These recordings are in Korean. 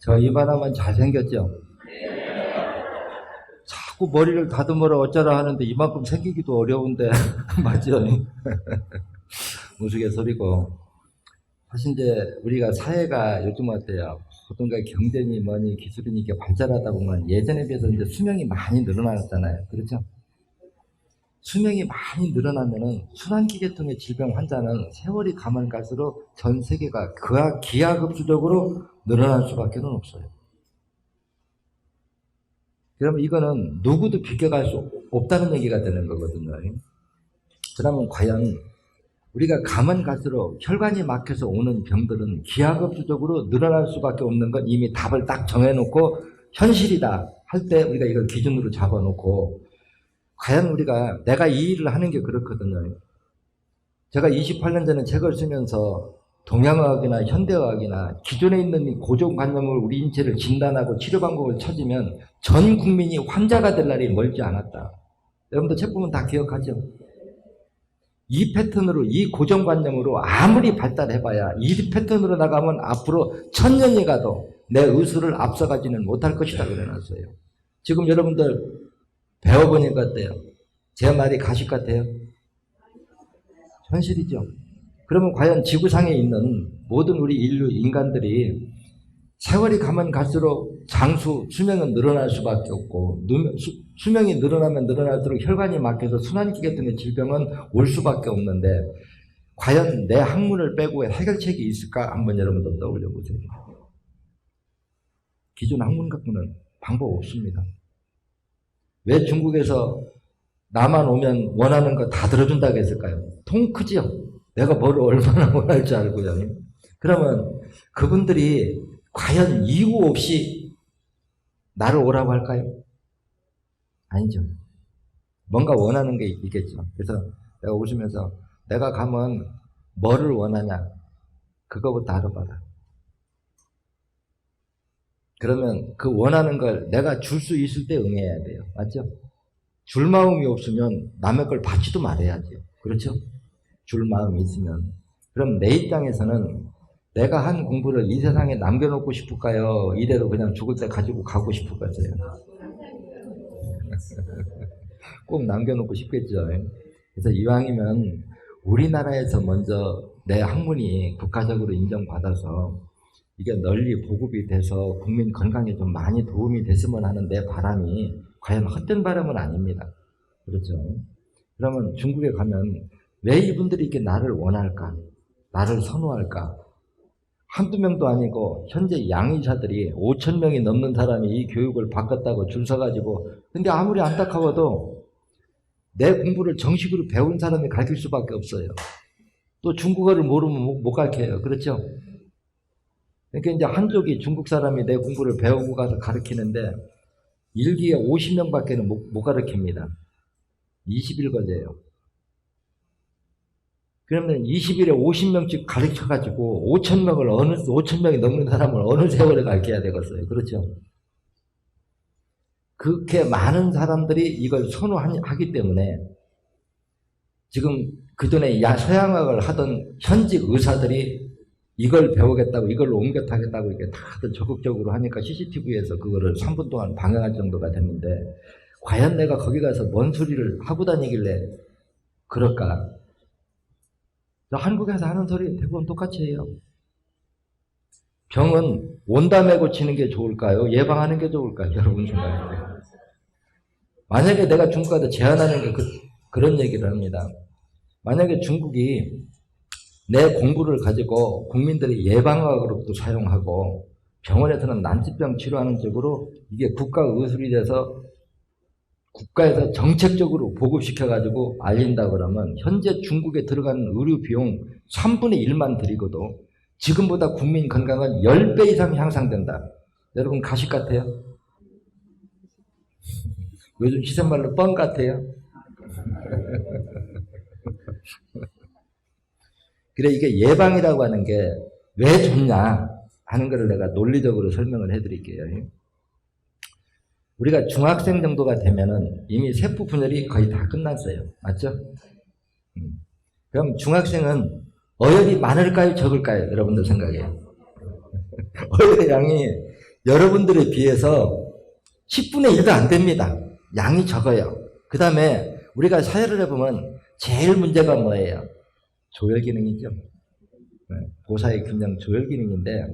저 이만하면 잘생겼죠? 자꾸 머리를 다듬어라 어쩌라 하는데 이만큼 생기기도 어려운데 맞죠? 우스갯소리고. 사실 이제 우리가 사회가 요즘 어때요? 어떤가 경쟁이 뭐니 기술이 이렇게 발달하다 보면 예전에 비해서 이제 수명이 많이 늘어났잖아요. 그렇죠? 수명이 많이 늘어나면은 순환기계통의 질병 환자는 세월이 가면 갈수록 전 세계가 기하급수적으로 늘어날 수밖에 없어요. 그러면 이거는 누구도 비껴갈 수 없다는 얘기가 되는 거거든요. 그러면 과연 우리가 가면 갈수록 혈관이 막혀서 오는 병들은 기하급수적으로 늘어날 수밖에 없는 건 이미 답을 딱 정해놓고 현실이다 할 때 우리가 이걸 기준으로 잡아놓고 과연 우리가 내가 이 일을 하는 게 그렇거든요. 제가 28년 전에 책을 쓰면서 동양의학이나 현대의학이나 기존에 있는 이 고정관념을 우리 인체를 진단하고 치료 방법을 찾으면 전 국민이 환자가 될 날이 멀지 않았다. 여러분들 책 보면 다 기억하죠? 이 패턴으로, 이 고정관념으로 아무리 발달해봐야 이 패턴으로 나가면 앞으로 1000년이 가도 내 의술을 앞서가지는 못할 것이다 그래놨어요. 지금 여러분들 배워보니까 어때요? 제 말이 가식 같아요? 현실이죠. 그러면 과연 지구상에 있는 모든 우리 인류 인간들이 세월이 가면 갈수록 수명은 늘어날 수밖에 없고 수명이 늘어나면 늘어날수록 혈관이 막혀서 순환기계통의 질병은 올 수밖에 없는데 과연 내 학문을 빼고 해결책이 있을까 한번 여러분들 떠올려 보세요. 기존 학문 갖고는 방법 없습니다. 왜 중국에서 나만 오면 원하는 거 다 들어준다고 했을까요? 통 크지요? 내가 뭘 얼마나 원할지 알고요. 그러면 그분들이 과연 이유 없이 나를 오라고 할까요? 아니죠. 뭔가 원하는 게 있겠죠. 그래서 내가 웃으면서 내가 가면 뭐를 원하냐? 그거부터 알아봐라. 그러면 그 원하는 걸 내가 줄 수 있을 때 응해야 돼요. 맞죠? 줄 마음이 없으면 남의 걸 받지도 말아야죠. 그렇죠? 줄 마음이 있으면. 그럼 내 입장에서는 내가 한 공부를 이 세상에 남겨놓고 싶을까요? 이대로 그냥 죽을 때 가지고 가고 싶을까요? 꼭 남겨놓고 싶겠죠. 그래서 이왕이면 우리나라에서 먼저 내 학문이 국가적으로 인정받아서 이게 널리 보급이 돼서 국민 건강에 좀 많이 도움이 됐으면 하는 내 바람이 과연 헛된 바람은 아닙니다. 그렇죠? 그러면 중국에 가면 왜 이분들이 이렇게 나를 원할까? 나를 선호할까? 한두 명도 아니고 현재 양의사들이 5,000명이 넘는 사람이 이 교육을 받겠다고 줄 서가지고 근데 아무리 안타까워도 내 공부를 정식으로 배운 사람이 가르칠 수밖에 없어요. 또 중국어를 모르면 못 가르쳐요. 그렇죠? 그러니까 이제 한쪽이 중국 사람이 내 공부를 배우고 가서 가르치는데 일기에 50명밖에 못 가르칩니다. 20일 걸려요. 그러면 20일에 50명씩 가르쳐가지고 5,000명이 넘는 사람을 어느 세월에 가르쳐야 되겠어요. 그렇죠? 그렇게 많은 사람들이 이걸 선호하기 때문에 지금 그전에 서양학을 하던 현직 의사들이 이걸 배우겠다고 이걸로 옮겨 타겠다고 이렇게 다들 적극적으로 하니까 CCTV에서 그거를 3분 동안 방영할 정도가 됐는데 과연 내가 거기 가서 뭔 소리를 하고 다니길래 그럴까? 한국에서 하는 소리 대부분 똑같이 해요. 병은 온담에 고치는 게 좋을까요? 예방하는 게 좋을까요? 여러분 생각에. 만약에 내가 중국 가서 제안하는 게 그런 얘기를 합니다. 만약에 중국이 내 공부를 가지고 국민들이 예방학으로도 사용하고 병원에서는 난치병 치료하는 쪽으로 이게 국가 의술이 돼서 국가에서 정책적으로 보급시켜가지고 알린다 그러면 현재 중국에 들어가는 의료 비용 3분의 1만 들이고도 지금보다 국민 건강은 10배 이상 향상된다. 여러분 가식 같아요? 요즘 시세말로 뻥 같아요? 그래 이게 예방이라고 하는 게 왜 좋냐 하는 것을 내가 논리적으로 설명을 해드릴게요. 우리가 중학생 정도가 되면은 이미 세포 분열이 거의 다 끝났어요. 맞죠? 그럼 중학생은 어혈이 많을까요? 적을까요? 여러분들 생각에. 어혈의 양이 여러분들에 비해서 10분의 1도 안 됩니다. 양이 적어요. 그 다음에 우리가 사회를 해보면 제일 문제가 뭐예요? 조열 기능이죠. 보사의 균형 조열 기능인데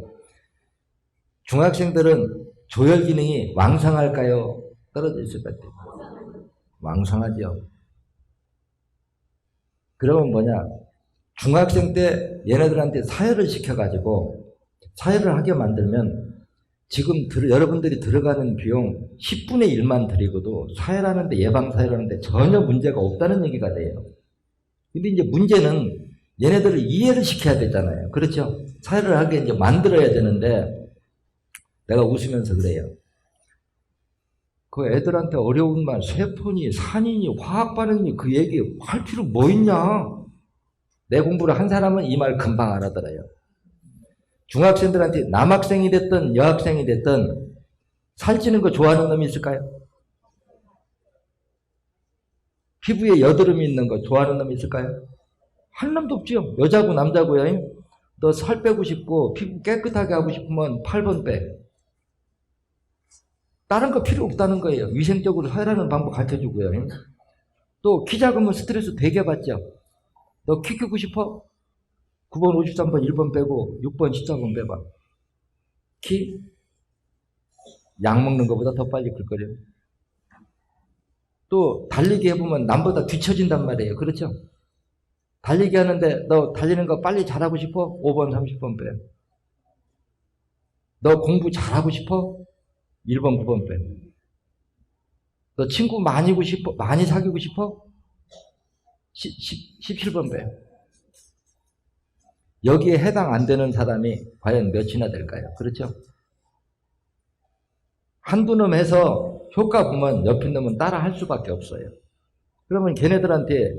중학생들은 조열 기능이 왕성할까요? 떨어져 있을 것 같아요. 왕성하죠. 그러면 뭐냐? 중학생 때 얘네들한테 사회를 시켜가지고 사회를 하게 만들면 지금 여러분들이 들어가는 비용 10분의 1만 들이고도 사회라는데 예방사회라는데 전혀 문제가 없다는 얘기가 돼요. 근데 이제 문제는 얘네들을 이해를 시켜야 되잖아요. 그렇죠? 사회를 하게 이제 만들어야 되는데 내가 웃으면서 그래요. 그 애들한테 어려운 말, 세포니, 산이니, 화학 반응이니 그 얘기 할 필요 뭐 있냐? 내 공부를 한 사람은 이 말 금방 알아들어요. 중학생들한테 남학생이 됐든 여학생이 됐든 살찌는 거 좋아하는 놈이 있을까요? 피부에 여드름이 있는 거 좋아하는 놈이 있을까요? 한 놈도 없죠. 여자고 남자고요. 너 살 빼고 싶고 피부 깨끗하게 하고 싶으면 8번 빼. 다른 거 필요 없다는 거예요. 위생적으로 살아가는 방법 가르쳐주고요. 또 키 작으면 스트레스 되게 받죠. 너 키 크고 싶어? 9번, 53번, 1번 빼고 6번, 14번 빼봐. 키? 약 먹는 것보다 더 빨리 클 거예요. 또 달리기 해보면 남보다 뒤처진단 말이에요. 그렇죠? 달리기 하는데 너 달리는 거 빨리 잘하고 싶어? 5번, 30번 빼. 너 공부 잘하고 싶어? 1번, 9번 빼. 너 친구 많이 사귀고 싶어? 17번 빼. 여기에 해당 안 되는 사람이 과연 몇이나 될까요? 그렇죠? 한두 놈 해서 효과 보면 옆에 놈은 따라 할 수밖에 없어요. 그러면 걔네들한테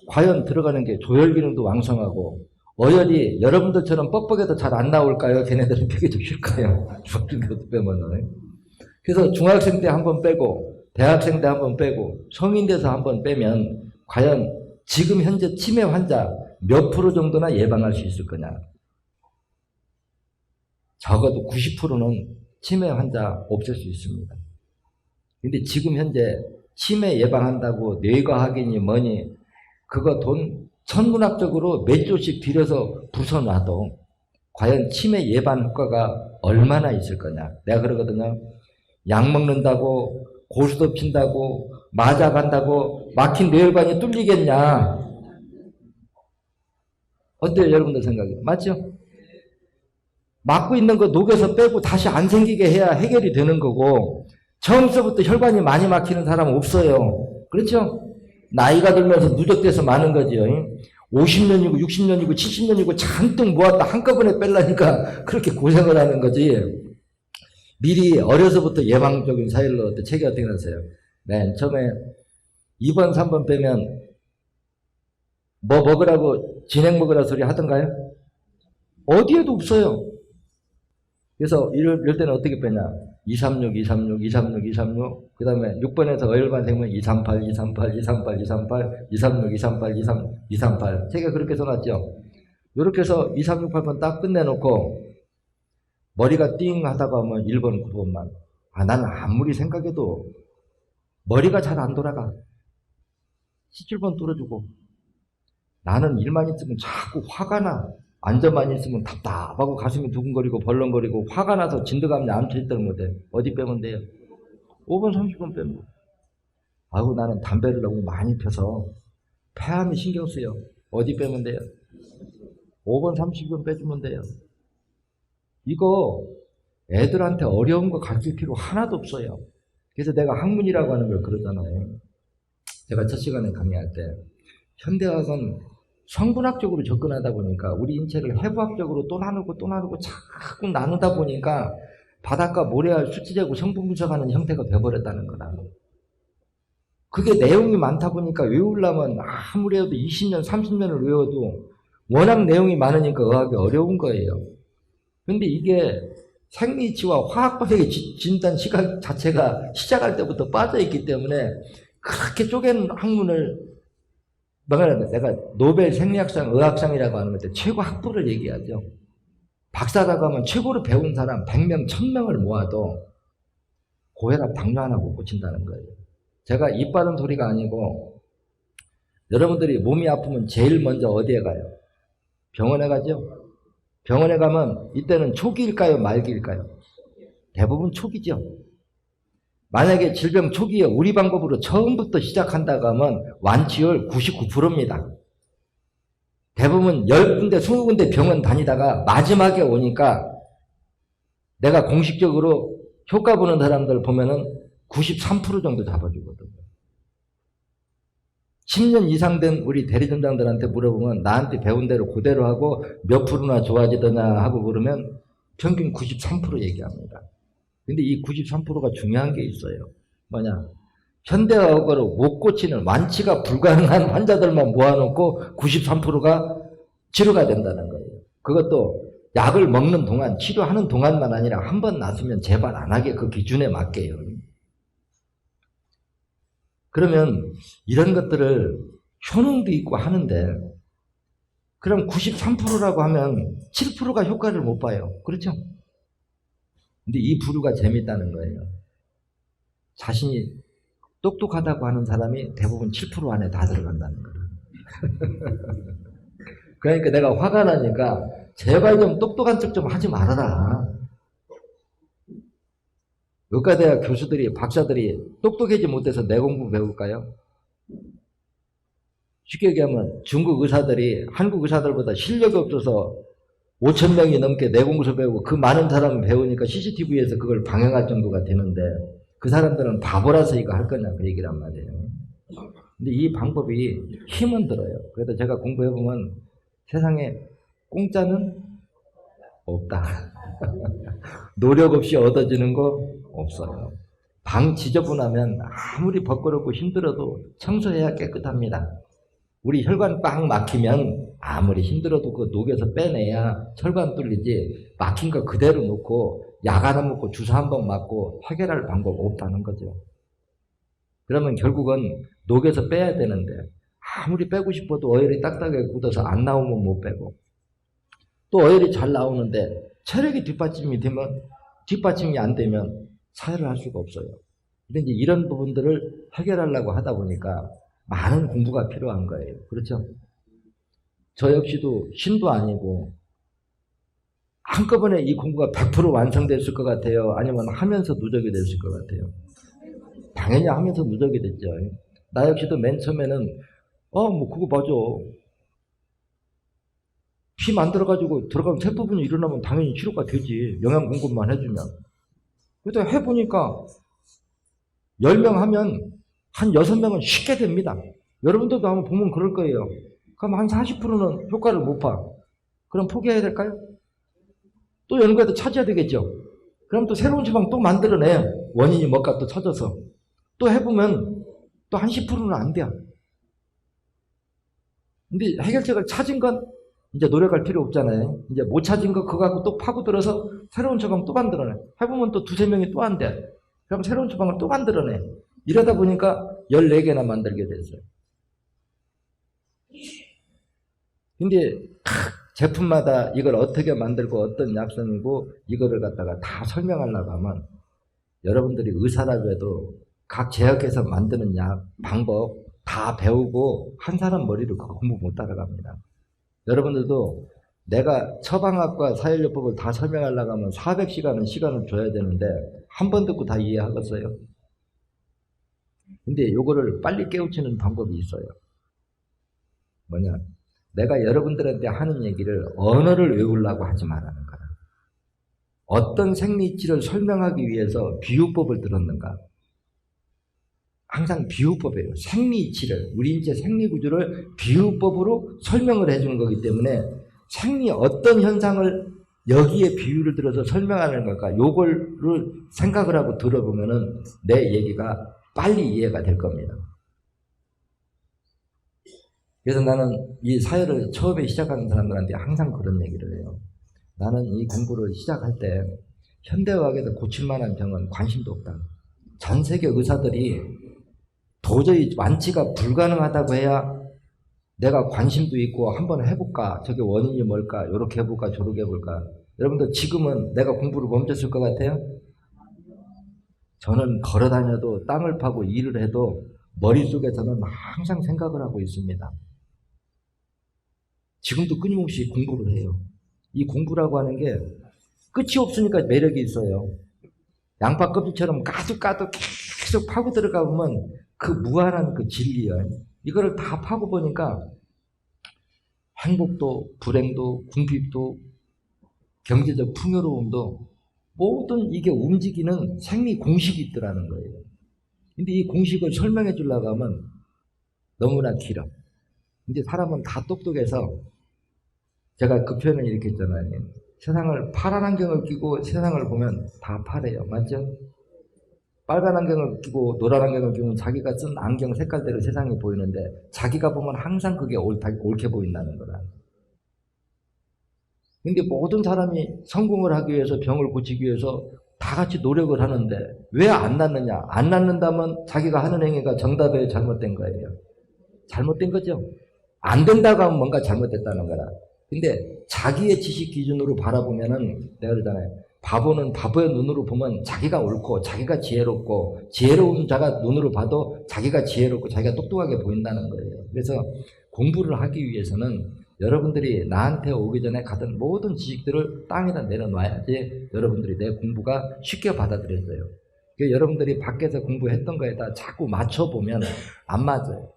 과연 들어가는 게 조열 기능도 왕성하고 어혈이 여러분들처럼 뻑뻑해도 잘 안 나올까요? 걔네들은 되게 좀 쉴까요? 중학생도 빼면은. 그래서 중학생 때 한 번 빼고 대학생 때 한 번 빼고 성인 돼서 한 번 빼면 과연 지금 현재 치매 환자 몇 프로 정도나 예방할 수 있을 거냐? 적어도 90%는 치매 환자 없앨 수 있습니다. 근데 지금 현재 치매 예방한다고 뇌과학이니 뭐니 그거 돈 천문학적으로 몇 조씩 들여서 부숴놔도 과연 치매 예방 효과가 얼마나 있을 거냐? 내가 그러거든요. 약 먹는다고 고수도 핀다고 맞아간다고 막힌 뇌혈관이 뚫리겠냐? 어때요 여러분들 생각이? 맞죠? 막고 있는 거 녹여서 빼고 다시 안 생기게 해야 해결이 되는 거고 처음서부터 혈관이 많이 막히는 사람은 없어요. 그렇죠? 나이가 들면서 누적돼서 많은 거죠. 50년이고 60년이고 70년이고 잔뜩 모았다 한꺼번에 빼려니까 그렇게 고생을 하는 거지. 미리 어려서부터 예방적인 사회를 어때 책이 어떻게 났어요? 맨 처음에 2번 3번 빼면 뭐 먹으라고 진행 먹으라 소리 하던가요? 어디에도 없어요. 그래서 이럴 때는 어떻게 빼냐? 236, 236, 236, 236. 그 다음에 6번에서 어혈관 생면 238, 238, 238, 238, 236, 238, 238. 책에 그렇게 써놨죠. 이렇게 해서 2, 3, 6, 8번 딱 끝내놓고 머리가 띵 하다가 하면 1번, 9번만. 나는 아무리 생각해도 머리가 잘 안 돌아가. 17번 뚫어주고. 나는 일만 있으면 자꾸 화가 나. 앉아만 있으면 답답하고 가슴이 두근거리고 벌렁거리고 화가 나서 진드감이 암쳐있다는 못해. 어디 빼면 돼요? 5번, 30번 빼면 돼요. 아이고 나는 담배를 너무 많이 펴서 폐암이 신경 쓰여. 어디 빼면 돼요? 5번, 30번 빼주면 돼요. 이거 애들한테 어려운 거 가르칠 필요 하나도 없어요. 그래서 내가 학문이라고 하는 걸 그러잖아요. 제가 첫 시간에 강의할 때 현대학은 성분학적으로 접근하다 보니까 우리 인체를 해부학적으로 또 나누고 자꾸 나누다 보니까 바닷가 모래알 수치재고 성분 분석하는 형태가 돼버렸다는 거다. 그게 내용이 많다 보니까 외우려면 아무리 해도 20년, 30년을 외워도 워낙 내용이 많으니까 의학이 어려운 거예요. 근데 이게 생리치와 화학방역의 진단 시각 자체가 시작할 때부터 빠져있기 때문에 그렇게 쪼갠 학문을 내가 노벨 생리학상, 의학상이라고 하는 건데 최고 학부를 얘기하죠. 박사라고 하면 최고로 배운 사람 100명, 1000명을 모아도 고혈압, 당뇨 하나 못 고친다는 거예요. 제가 입 바른 소리가 아니고 여러분들이 몸이 아프면 제일 먼저 어디에 가요? 병원에 가죠? 병원에 가면 이때는 초기일까요? 말기일까요? 대부분 초기죠. 만약에 질병 초기에 우리 방법으로 처음부터 시작한다고 하면 완치율 99%입니다. 대부분 10군데, 20군데 병원 다니다가 마지막에 오니까 내가 공식적으로 효과 보는 사람들 보면은 93% 정도 잡아주거든요. 10년 이상 된 우리 대리점장들한테 물어보면 나한테 배운 대로 그대로 하고 몇 프로나 좋아지더냐 하고 그러면 평균 93% 얘기합니다. 근데 이 93%가 중요한 게 있어요. 뭐냐? 현대의학으로 못 고치는 완치가 불가능한 환자들만 모아놓고 93%가 치료가 된다는 거예요. 그것도 약을 먹는 동안, 치료하는 동안만 아니라 한 번 났으면 재발 안 하게 그 기준에 맞게요. 그러면 이런 것들을 효능도 있고 하는데 그럼 93%라고 하면 7%가 효과를 못 봐요. 그렇죠? 근데 이 부류가 재밌다는 거예요. 자신이 똑똑하다고 하는 사람이 대부분 7% 안에 다 들어간다는 거예요. 그러니까 내가 화가 나니까 제발 좀 똑똑한 척 좀 하지 말아라. 의과대학 교수들이, 박사들이 똑똑하지 못해서 내 공부 배울까요? 쉽게 얘기하면 중국 의사들이 한국 의사들보다 실력이 없어서 5,000명이 넘게 내공서 배우고 그 많은 사람을 배우니까 CCTV에서 그걸 방영할 정도가 되는데 그 사람들은 바보라서 이거 할 거냐 그 얘기란 말이에요. 근데 이 방법이 힘은 들어요. 그래서 제가 공부해보면 세상에 공짜는 없다. 노력 없이 얻어지는 거 없어요. 방 지저분하면 아무리 번거롭고 힘들어도 청소해야 깨끗합니다. 우리 혈관 빵 막히면 아무리 힘들어도 그 녹여서 빼내야 혈관 뚫리지 막힌 거 그대로 놓고 약 하나 먹고 주사 한 번 맞고 해결할 방법 없다는 거죠. 그러면 결국은 녹여서 빼야 되는데 아무리 빼고 싶어도 어혈이 딱딱하게 굳어서 안 나오면 못 빼고 또 어혈이 잘 나오는데 체력이 뒷받침이 안 되면 사회를 할 수가 없어요. 근데 이제 이런 부분들을 해결하려고 하다 보니까 많은 공부가 필요한 거예요. 그렇죠? 저 역시도 신도 아니고 한꺼번에 이 공부가 100% 완성됐을 것 같아요? 아니면 하면서 누적이 됐을 것 같아요? 당연히 하면서 누적이 됐죠. 나 역시도 맨 처음에는 뭐 그거 맞아. 피 만들어가지고 들어가면 세포분이 일어나면 당연히 치료가 되지. 영양 공급만 해주면. 그래도 해보니까 10명 하면 한 6명은 쉽게 됩니다. 여러분들도 한번 보면 그럴 거예요. 그럼 한 40%는 효과를 못 봐. 그럼 포기해야 될까요? 또 연구해서 찾아야 되겠죠. 그럼 또 새로운 처방 또 만들어내. 원인이 뭘까 또 찾아서. 또 해보면 또 한 10%는 안 돼요. 근데 해결책을 찾은 건 이제 노력할 필요 없잖아요. 이제 못 찾은 거 그거 갖고 또 파고들어서 새로운 처방 또 만들어내. 해보면 또 2-3명이 또 안 돼. 그럼 새로운 처방을 또 만들어내. 이러다 보니까 14개나 만들게 됐어요. 근데 제품마다 이걸 어떻게 만들고 어떤 약성이고 이거를 갖다가 다 설명하려고 하면 여러분들이 의사라고 해도 각 제약회사 만드는 약, 방법 다 배우고 한 사람 머리로 그 공부 못 따라갑니다. 여러분들도 내가 처방학과 사혈요법을 다 설명하려고 하면 400시간은 시간을 줘야 되는데 한 번 듣고 다 이해하겠어요? 근데 요거를 빨리 깨우치는 방법이 있어요. 뭐냐? 내가 여러분들한테 하는 얘기를 언어를 외우려고 하지 말라는 거야. 어떤 생리치를 설명하기 위해서 비유법을 들었는가? 항상 비유법이에요. 생리치를, 우리 인체 생리구조를 비유법으로 설명을 해주는 거기 때문에 생리 어떤 현상을 여기에 비유를 들어서 설명하는 걸까? 요거를 생각을 하고 들어보면은 내 얘기가 빨리 이해가 될 겁니다. 그래서 나는 이 사회를 처음에 시작하는 사람들한테 항상 그런 얘기를 해요. 나는 이 공부를 시작할 때 현대의학에서 고칠 만한 병은 관심도 없다. 전 세계 의사들이 도저히 완치가 불가능하다고 해야 내가 관심도 있고 한번 해볼까? 저게 원인이 뭘까? 요렇게 해볼까? 저렇게 해볼까? 여러분들 지금은 내가 공부를 멈췄을 것 같아요? 저는 걸어 다녀도 땅을 파고 일을 해도 머릿속에서는 항상 생각을 하고 있습니다. 지금도 끊임없이 공부를 해요. 이 공부라고 하는 게 끝이 없으니까 매력이 있어요. 양파 껍질처럼 까도 계속 파고 들어가 보면 그 무한한 그 진리요. 이거를 다 파고 보니까 행복도, 불행도, 궁핍도, 경제적 풍요로움도 모든 이게 움직이는 생리 공식이 있더라는 거예요. 근데 이 공식을 설명해 주려고 하면 너무나 길어. 이제 사람은 다 똑똑해서 제가 그 표현을 이렇게 했잖아요. 세상을 파란 안경을 끼고 세상을 보면 다 파래요. 맞죠? 빨간 안경을 끼고 노란 안경을 끼면 자기가 쓴 안경 색깔대로 세상이 보이는데 자기가 보면 항상 그게 옳게 보인다는 거라. 근데 모든 사람이 성공을 하기 위해서 병을 고치기 위해서 다 같이 노력을 하는데 왜 안 낫느냐? 안 낫는다면 자기가 하는 행위가 정답에 잘못된 거예요. 잘못된 거죠. 안 된다고 하면 뭔가 잘못됐다는 거라. 근데 자기의 지식 기준으로 바라보면은 내가 그러잖아요. 바보는 바보의 눈으로 보면 자기가 옳고 자기가 지혜롭고 지혜로운 자가 눈으로 봐도 자기가 지혜롭고 자기가 똑똑하게 보인다는 거예요. 그래서 공부를 하기 위해서는 여러분들이 나한테 오기 전에 가진 모든 지식들을 땅에다 내려놔야지 여러분들이 내 공부가 쉽게 받아들여져요. 그러니까 여러분들이 밖에서 공부했던 거에다 자꾸 맞춰보면 안 맞아요.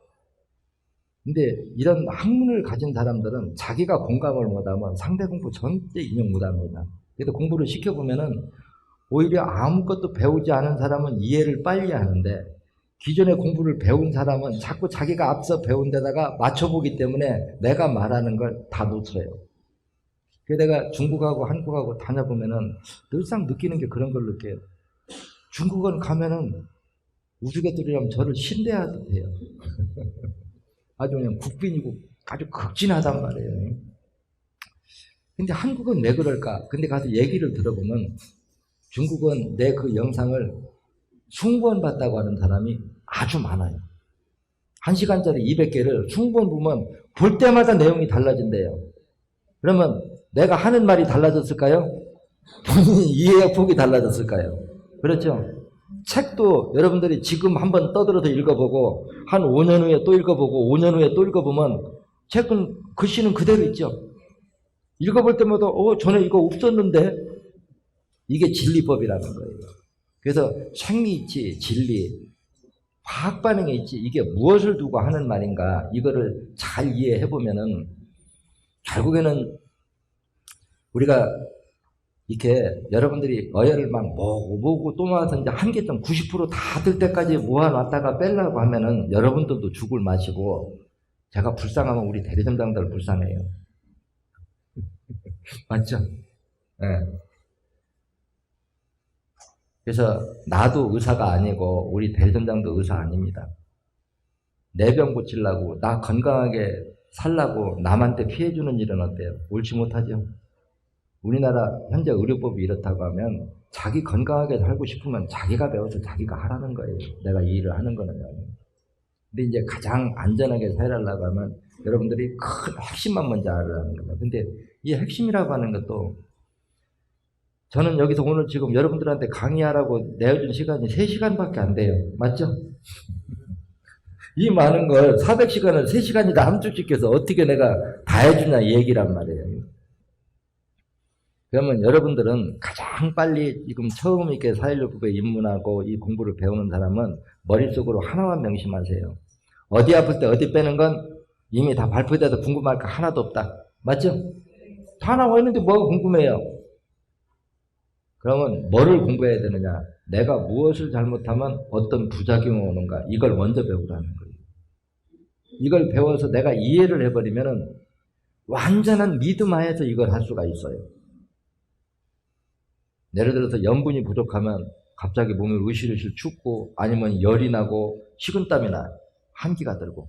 근데 이런 학문을 가진 사람들은 자기가 공감을 못하면 상대 공부 절대 인용 못합니다. 그래서 공부를 시켜보면은 오히려 아무것도 배우지 않은 사람은 이해를 빨리 하는데 기존에 공부를 배운 사람은 자꾸 자기가 앞서 배운 데다가 맞춰보기 때문에 내가 말하는 걸 다 놓쳐요. 그래서 내가 중국하고 한국하고 다녀보면은 늘상 느끼는 게 그런 걸 느껴요. 중국은 가면은 우주개들이라면 저를 신뢰하듯 해요. 아주 그냥 국빈이고 아주 극진하단 말이에요. 근데 한국은 왜 그럴까? 근데 가서 얘기를 들어보면 중국은 내 그 영상을 20번 봤다고 하는 사람이 아주 많아요. 1시간짜리 200개를 20번 보면 볼 때마다 내용이 달라진대요. 그러면 내가 하는 말이 달라졌을까요? 본인이 이해의 폭이 달라졌을까요? 그렇죠? 책도 여러분들이 지금 한번 떠들어서 읽어보고 한 5년 후에 또 읽어보고 5년 후에 또 읽어보면 책은 글씨는 그대로 있죠. 읽어볼 때마다 전에 이거 없었는데 이게 진리법이라는 거예요. 그래서 생리 있지 진리 과학 반응이 있지 이게 무엇을 두고 하는 말인가 이거를 잘 이해해보면은 결국에는 우리가 이렇게 여러분들이 어혈을 막 모으고 또 모아서 이제 한계점 90% 다 들 때까지 모아놨다가 빼려고 하면은 여러분들도 죽을 맛이고 제가 불쌍하면 우리 대리점장들 불쌍해요. 맞죠? 네. 그래서 나도 의사가 아니고 우리 대리점장도 의사 아닙니다. 내 병 고치려고 나 건강하게 살라고 남한테 피해주는 일은 어때요? 옳지 못하죠? 우리나라 현재 의료법이 이렇다고 하면 자기 건강하게 살고 싶으면 자기가 배워서 자기가 하라는 거예요. 내가 이 일을 하는 거는요. 근데 이제 가장 안전하게 살아가려고 하면 여러분들이 큰 핵심만 먼저 알아라는 거예요. 근데 이 핵심이라고 하는 것도 저는 여기서 오늘 지금 여러분들한테 강의하라고 내어준 시간이 3시간밖에 안 돼요. 맞죠? 이 많은 걸 400시간을 3시간이다 함축시켜서 어떻게 내가 다 해주냐 이 얘기란 말이에요. 그러면 여러분들은 가장 빨리 지금 처음 이렇게 사회교육부에 입문하고 이 공부를 배우는 사람은 머릿속으로 하나만 명심하세요. 어디 아플 때 어디 빼는 건 이미 다 발표돼서 궁금할 거 하나도 없다. 맞죠? 다 나와 있는데 뭐가 궁금해요? 그러면 뭐를 공부해야 되느냐? 내가 무엇을 잘못하면 어떤 부작용이 오는가? 이걸 먼저 배우라는 거예요. 이걸 배워서 내가 이해를 해버리면은 완전한 믿음 하에서 이걸 할 수가 있어요. 예를 들어서 염분이 부족하면 갑자기 몸이 으실으실 춥고 아니면 열이 나고 식은땀이 나요. 한기가 들고.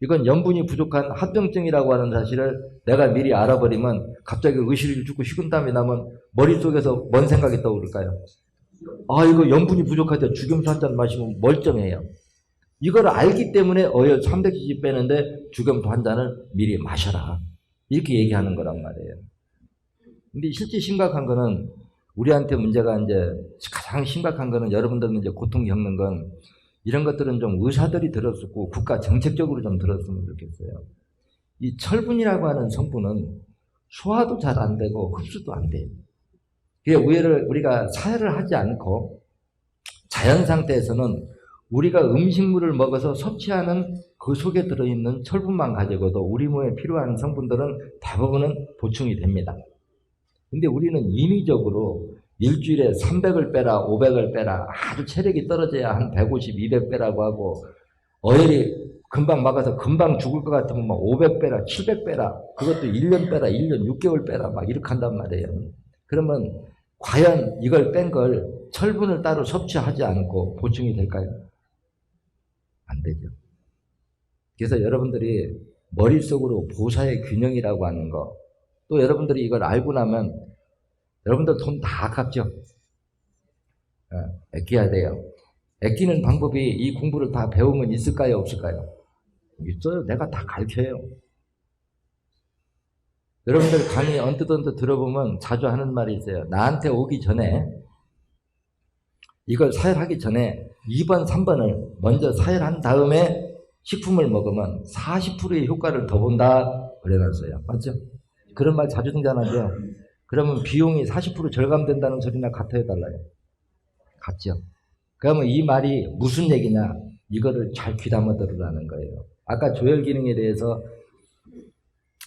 이건 염분이 부족한 합병증이라고 하는 사실을 내가 미리 알아버리면 갑자기 으실으실 춥고 식은땀이 나면 머릿속에서 뭔 생각이 떠오를까요? 아, 이거 염분이 부족할 때 죽염수 한 잔 마시면 멀쩡해요. 이걸 알기 때문에 어혈 300cc 빼는데 죽염수 한 잔을 미리 마셔라. 이렇게 얘기하는 거란 말이에요. 근데 실제 심각한 거는 우리한테 문제가 이제 가장 심각한 거는 여러분들은 이제 고통 겪는 건 이런 것들은 좀 의사들이 들었었고 국가 정책적으로 좀 들었으면 좋겠어요. 이 철분이라고 하는 성분은 소화도 잘 안 되고 흡수도 안 돼요. 그게 우리가 사혈을 하지 않고 자연 상태에서는 우리가 음식물을 먹어서 섭취하는 그 속에 들어있는 철분만 가지고도 우리 몸에 필요한 성분들은 대부분은 보충이 됩니다. 근데 우리는 인위적으로 일주일에 300을 빼라, 500을 빼라, 아주 체력이 떨어져야 한 150, 200 빼라고 하고, 어혈이 금방 막아서 금방 죽을 것 같으면 막 500 빼라, 700 빼라, 그것도 1년 빼라, 1년 6개월 빼라, 막 이렇게 한단 말이에요. 그러면 과연 이걸 뺀 걸 철분을 따로 섭취하지 않고 보충이 될까요? 안 되죠. 그래서 여러분들이 머릿속으로 보사의 균형이라고 하는 거, 또 여러분들이 이걸 알고 나면 여러분들 돈 다 아깝죠? 아껴야 돼요. 아끼는 방법이 이 공부를 다 배우면 있을까요? 없을까요? 있어요. 내가 다 가르쳐요. 여러분들 강의 언뜻 들어보면 자주 하는 말이 있어요. 나한테 오기 전에 이걸 사혈하기 전에 2번, 3번을 먼저 사혈한 다음에 식품을 먹으면 40%의 효과를 더 본다 그래놨어요. 맞죠? 그런 말 자주 등장하죠. 그러면 비용이 40% 절감된다는 소리나 같아요, 달라요? 같죠. 그러면 이 말이 무슨 얘기냐? 이거를 잘 귀담아 들으라는 거예요. 아까 조혈 기능에 대해서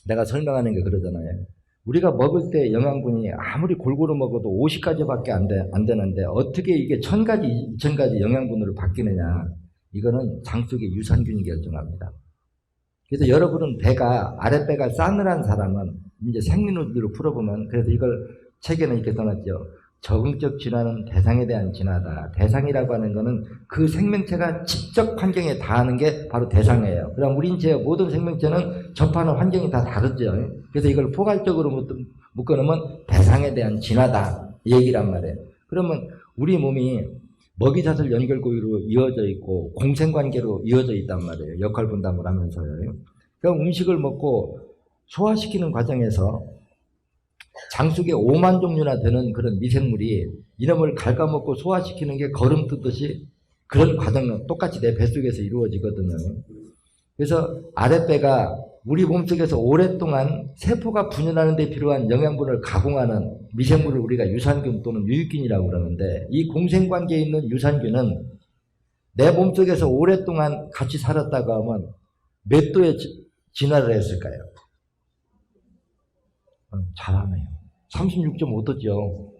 내가 설명하는 게 그러잖아요. 우리가 먹을 때 영양분이 아무리 골고루 먹어도 50가지밖에 안 되는데 어떻게 이게 1000가지, 2000가지 영양분으로 바뀌느냐? 이거는 장 속의 유산균이 결정합니다. 그래서 여러분은 아랫배가 싸늘한 사람은 이제 생리노들로 풀어보면, 그래서 이걸 책에는 이렇게 써놨죠. 적응적 진화는 대상에 대한 진화다. 대상이라고 하는 거는 그 생명체가 직접 환경에 닿는 게 바로 대상이에요. 그럼 우리 인체의 모든 생명체는 접하는 환경이 다 다르죠. 그래서 이걸 포괄적으로 묶어놓으면 대상에 대한 진화다. 이 얘기란 말이에요. 그러면 우리 몸이 먹이사슬 연결고리로 이어져 있고 공생관계로 이어져 있단 말이에요. 역할 분담을 하면서요. 그럼 음식을 먹고 소화시키는 과정에서 장 속에 5만 종류나 되는 그런 미생물이 이놈을 갉아먹고 소화시키는 게 거름 뜨듯이 그런 과정은 똑같이 내 뱃속에서 이루어지거든요. 그래서 아랫배가 우리 몸속에서 오랫동안 세포가 분열하는 데 필요한 영양분을 가공하는 미생물을 우리가 유산균 또는 유익균이라고 그러는데, 이 공생관계에 있는 유산균은 내 몸속에서 오랫동안 같이 살았다고 하면 몇 도에 진화를 했을까요? 잘하네요. 36.5도죠.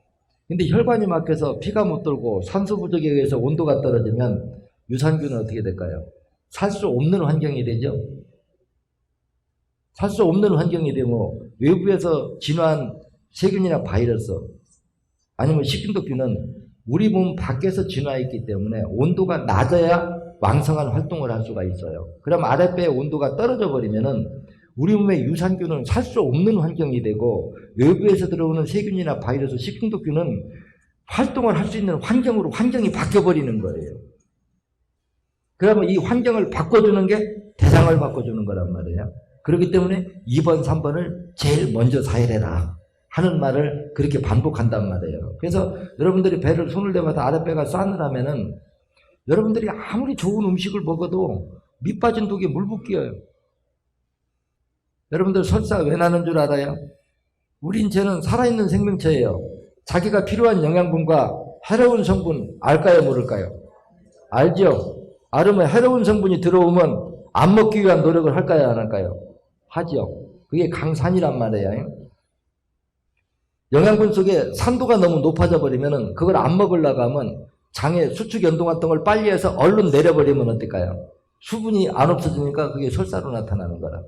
근데 혈관이 막혀서 피가 못 돌고 산소 부족에 의해서 온도가 떨어지면 유산균은 어떻게 될까요? 살 수 없는 환경이 되죠. 살 수 없는 환경이 되면 외부에서 진화한 세균이나 바이러스 아니면 식중독균은 우리 몸 밖에서 진화했기 때문에 온도가 낮아야 왕성한 활동을 할 수가 있어요. 그럼 아랫배의 온도가 떨어져 버리면은 우리 몸의 유산균은 살 수 없는 환경이 되고 외부에서 들어오는 세균이나 바이러스, 식중독균은 활동을 할 수 있는 환경으로 환경이 바뀌어버리는 거예요. 그러면 이 환경을 바꿔주는 게 대상을 바꿔주는 거란 말이에요. 그렇기 때문에 2번, 3번을 제일 먼저 사혈해라 하는 말을 그렇게 반복한단 말이에요. 그래서 여러분들이 배를 손을 대봐서 아랫배가 싸늘하면은 여러분들이 아무리 좋은 음식을 먹어도 밑 빠진 독에 물 붓기예요. 여러분들 설사 왜 나는 줄 알아요? 우리 인체는 살아있는 생명체예요. 자기가 필요한 영양분과 해로운 성분 알까요, 모를까요? 알죠? 알으면 해로운 성분이 들어오면 안 먹기 위한 노력을 할까요, 안 할까요? 하죠. 그게 강산이란 말이에요. 영양분 속에 산도가 너무 높아져 버리면 그걸 안 먹으려고 하면 장에 수축 연동 활동을 빨리 해서 얼른 내려버리면 어떨까요? 수분이 안 없어지니까 그게 설사로 나타나는 거라.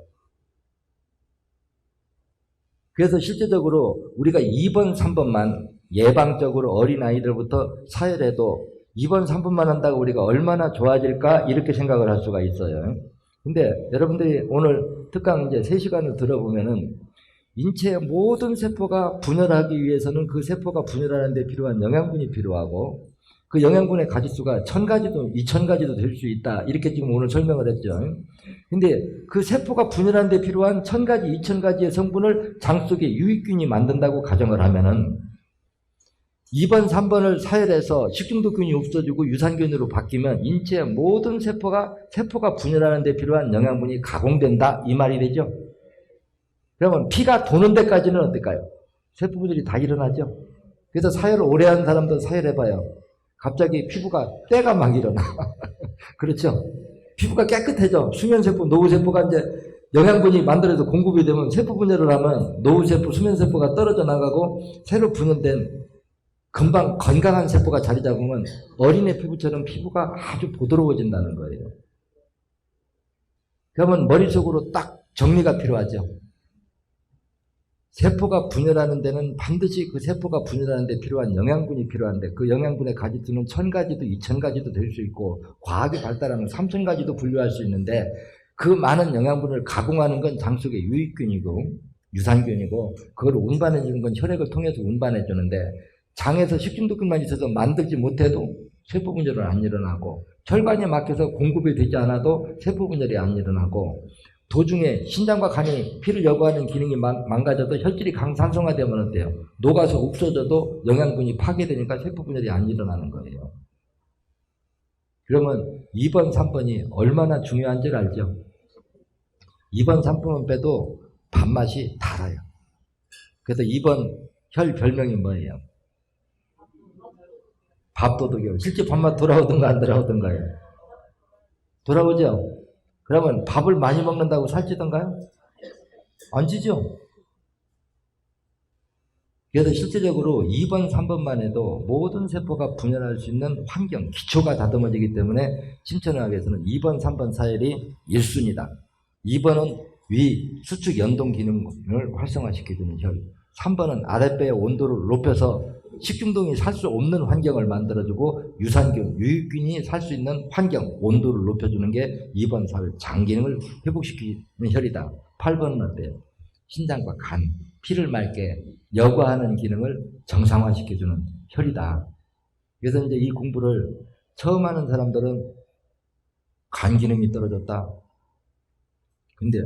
그래서 실제적으로 우리가 2번, 3번만 예방적으로 어린아이들부터 사혈해도 2번, 3번만 한다고 우리가 얼마나 좋아질까 이렇게 생각을 할 수가 있어요. 근데 여러분들이 오늘 특강 이제 3시간을 들어보면은 인체의 모든 세포가 분열하기 위해서는 그 세포가 분열하는 데 필요한 영양분이 필요하고, 그 영양분의 가지수가 1000가지도 2000가지도 될 수 있다. 이렇게 지금 오늘 설명을 했죠. 근데 그 세포가 분열하는 데 필요한 1000가지, 2000가지의 성분을 장 속에 유익균이 만든다고 가정을 하면은 2번, 3번을 사열해서 식중독균이 없어지고 유산균으로 바뀌면 인체의 모든 세포가 분열하는 데 필요한 영양분이 가공된다. 이 말이 되죠. 그러면 피가 도는 데까지는 어떨까요? 세포 분열이 다 일어나죠. 그래서 사열을 오래 한 사람도 사열해봐요. 갑자기 피부가 때가 막 일어나. 그렇죠? 피부가 깨끗해져. 수면세포, 노후세포가 이제 영양분이 만들어서 공급이 되면 세포 분열을 하면 노후세포, 수면세포가 떨어져 나가고 새로 분열된 금방 건강한 세포가 자리 잡으면 어린애 피부처럼 피부가 아주 부드러워진다는 거예요. 그러면 머릿속으로 딱 정리가 필요하죠. 세포가 분열하는 데는 반드시 그 세포가 분열하는 데 필요한 영양분이 필요한데 그 영양분의 가지수는 1000가지도 2000가지도 될 수 있고 과학이 발달하면 3000가지도 분류할 수 있는데 그 많은 영양분을 가공하는 건 장 속의 유익균이고 유산균이고 그걸 운반해 주는 건 혈액을 통해서 운반해 주는데 장에서 식중독균만 있어서 만들지 못해도 세포 분열은 안 일어나고 혈관이 막혀서 공급이 되지 않아도 세포 분열이 안 일어나고 도중에 신장과 간이 피를 여부하는 기능이 망가져도 혈질이 강산성화되면 어때요? 녹아서 없어져도 영양분이 파괴되니까 세포 분열이 안 일어나는 거예요. 그러면 2번, 3번이 얼마나 중요한지를 알죠? 2번, 3번만 빼도 밥맛이 달아요. 그래서 2번 혈 별명이 뭐예요? 밥도둑이요. 실제 밥맛 돌아오든가 안 돌아오든가요? 돌아오죠? 그러면 밥을 많이 먹는다고 살찌던가요? 안 찌죠? 그래서 실제적으로 2번, 3번만 해도 모든 세포가 분열할 수 있는 환경, 기초가 다듬어지기 때문에 신천의학에서는 2번, 3번 사열이 1순위다. 2번은 위, 수축 연동 기능을 활성화시켜주는 혈. 3번은 아랫배의 온도를 높여서 식중독이 살 수 없는 환경을 만들어주고 유산균, 유익균이 살 수 있는 환경, 온도를 높여주는 게 2번 사열, 장 기능을 회복시키는 혈이다. 8번은 어때요? 신장과 간, 피를 맑게 여과하는 기능을 정상화시켜주는 혈이다. 그래서 이제 이 공부를 처음 하는 사람들은 간 기능이 떨어졌다. 근데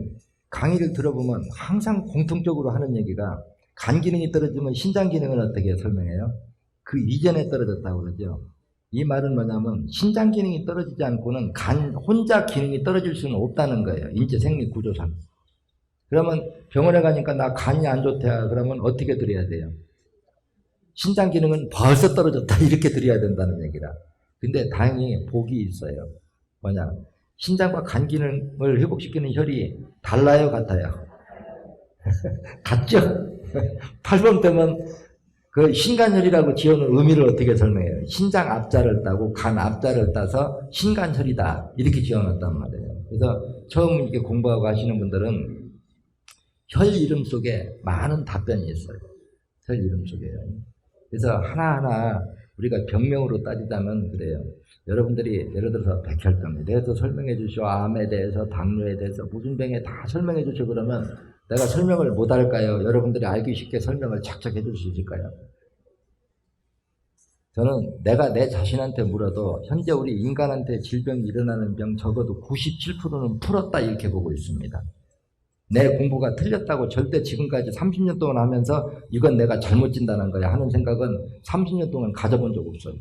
강의를 들어보면 항상 공통적으로 하는 얘기가 간 기능이 떨어지면 신장 기능은 어떻게 설명해요? 그 이전에 떨어졌다고 그러죠. 이 말은 뭐냐면 신장 기능이 떨어지지 않고는 간 혼자 기능이 떨어질 수는 없다는 거예요. 인체 생리 구조상. 그러면 병원에 가니까 나 간이 안 좋다. 그러면 어떻게 드려야 돼요? 신장 기능은 벌써 떨어졌다. 이렇게 드려야 된다는 얘기라. 근데 다행히 복이 있어요. 뭐냐? 신장과 간 기능을 회복시키는 혈이 달라요, 같아요? 같죠? 8번 때면 그 신간혈이라고 지어놓은 의미를 어떻게 설명해요? 신장 앞자를 따고 간 앞자를 따서 신간혈이다. 이렇게 지어놨단 말이에요. 그래서 처음 이렇게 공부하고 하시는 분들은 혈 이름 속에 많은 답변이 있어요. 혈 이름 속에요. 그래서 하나하나 우리가 병명으로 따지자면 그래요. 여러분들이 예를 들어서 백혈병에 대해서 설명해 주시오. 암에 대해서, 당뇨에 대해서, 무슨 병에 다 설명해 주시오. 그러면 내가 설명을 못 할까요? 여러분들이 알기 쉽게 설명을 착착 해줄 수 있을까요? 저는 내가 내 자신한테 물어도 현재 우리 인간한테 질병이 일어나는 병 적어도 97%는 풀었다 이렇게 보고 있습니다. 내 공부가 틀렸다고 절대 지금까지 30년 동안 하면서 이건 내가 잘못 진단한 거야 하는 생각은 30년 동안 가져본 적 없어요.